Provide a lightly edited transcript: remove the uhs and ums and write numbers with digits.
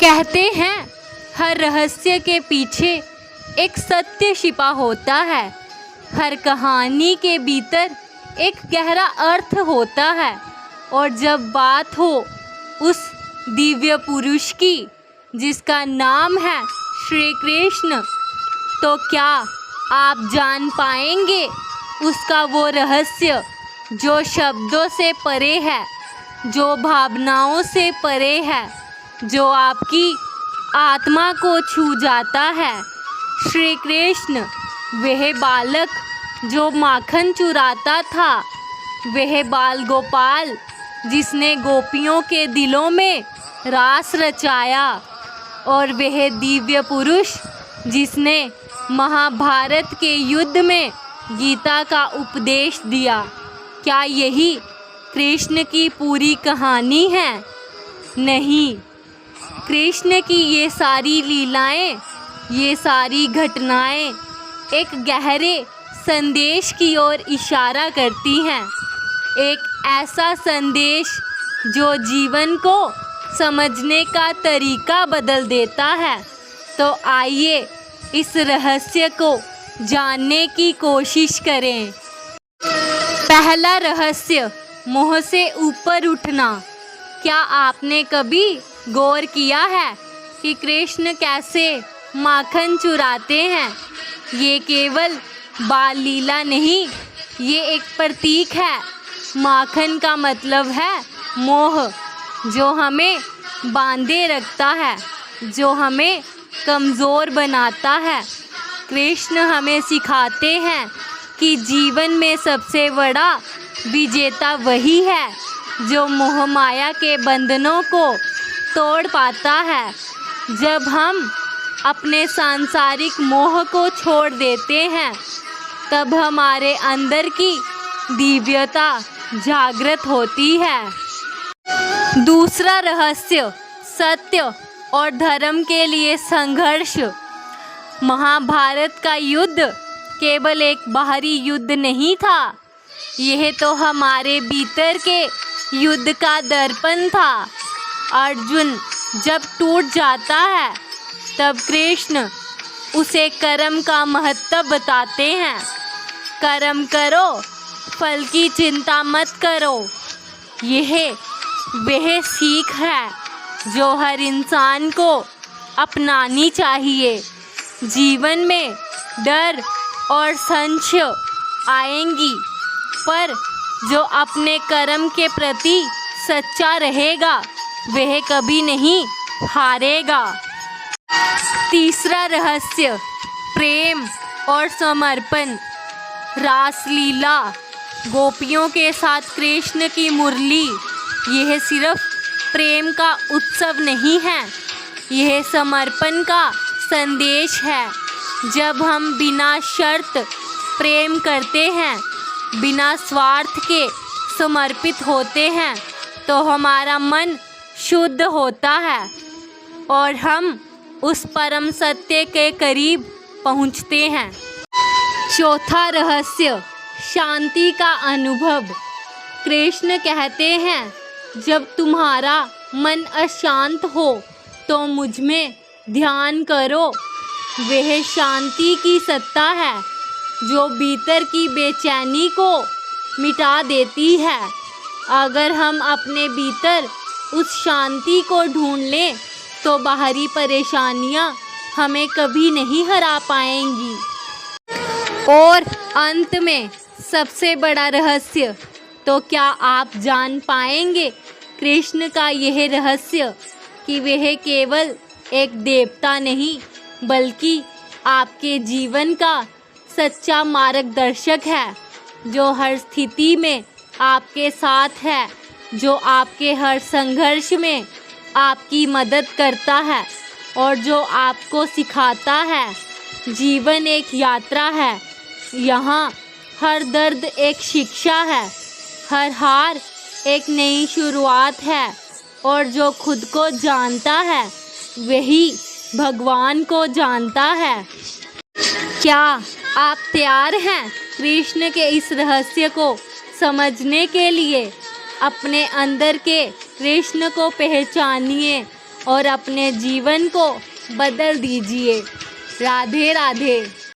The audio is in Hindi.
कहते हैं हर रहस्य के पीछे एक सत्य छिपा होता है। हर कहानी के भीतर एक गहरा अर्थ होता है। और जब बात हो उस दिव्य पुरुष की जिसका नाम है श्री कृष्ण, तो क्या आप जान पाएंगे उसका वो रहस्य जो शब्दों से परे है, जो भावनाओं से परे है, जो आपकी आत्मा को छू जाता है। श्री कृष्ण वह बालक जो माखन चुराता था, वह बाल गोपाल जिसने गोपियों के दिलों में रास रचाया, और वह दिव्य पुरुष जिसने महाभारत के युद्ध में गीता का उपदेश दिया। क्या यही कृष्ण की पूरी कहानी है? नहीं, कृष्ण की ये सारी लीलाएं, ये सारी घटनाएं एक गहरे संदेश की ओर इशारा करती हैं। एक ऐसा संदेश जो जीवन को समझने का तरीका बदल देता है। तो आइए इस रहस्य को जानने की कोशिश करें। पहला रहस्य, मोह से ऊपर उठना। क्या आपने कभी गौर किया है कि कृष्ण कैसे माखन चुराते हैं? ये केवल बाल लीला नहीं, ये एक प्रतीक है। माखन का मतलब है मोह, जो हमें बांधे रखता है, जो हमें कमज़ोर बनाता है। कृष्ण हमें सिखाते हैं कि जीवन में सबसे बड़ा विजेता वही है जो मोह माया के बंधनों को तोड़ पाता है। जब हम अपने सांसारिक मोह को छोड़ देते हैं, तब हमारे अंदर की दिव्यता जागृत होती है। दूसरा रहस्य, सत्य और धर्म के लिए संघर्ष। महाभारत का युद्ध केवल एक बाहरी युद्ध नहीं था, यह तो हमारे भीतर के युद्ध का दर्पण था। अर्जुन जब टूट जाता है, तब कृष्ण उसे कर्म का महत्व बताते हैं। कर्म करो, फल की चिंता मत करो। यह वह सीख है जो हर इंसान को अपनानी चाहिए। जीवन में डर और संशय आएंगी, पर जो अपने कर्म के प्रति सच्चा रहेगा वह कभी नहीं हारेगा। तीसरा रहस्य, प्रेम और समर्पण। रासलीला, गोपियों के साथ कृष्ण की मुरली, यह सिर्फ प्रेम का उत्सव नहीं है, यह समर्पण का संदेश है। जब हम बिना शर्त प्रेम करते हैं, बिना स्वार्थ के समर्पित होते हैं, तो हमारा मन शुद्ध होता है और हम उस परम सत्य के करीब पहुंचते हैं। चौथा रहस्य, शांति का अनुभव। कृष्ण कहते हैं, जब तुम्हारा मन अशांत हो तो मुझ में ध्यान करो। वह शांति की सत्ता है जो भीतर की बेचैनी को मिटा देती है। अगर हम अपने भीतर उस शांति को ढूंढ लें, तो बाहरी परेशानियां हमें कभी नहीं हरा पाएंगी। और अंत में सबसे बड़ा रहस्य, तो क्या आप जान पाएंगे कृष्ण का यह रहस्य कि वह केवल एक देवता नहीं, बल्कि आपके जीवन का सच्चा मार्गदर्शक है, जो हर स्थिति में आपके साथ है, जो आपके हर संघर्ष में आपकी मदद करता है, और जो आपको सिखाता है जीवन एक यात्रा है। यहाँ हर दर्द एक शिक्षा है, हर हार एक नई शुरुआत है, और जो खुद को जानता है वही भगवान को जानता है। क्या आप तैयार हैं कृष्ण के इस रहस्य को समझने के लिए? अपने अंदर के कृष्ण को पहचानिए और अपने जीवन को बदल दीजिए। राधे राधे।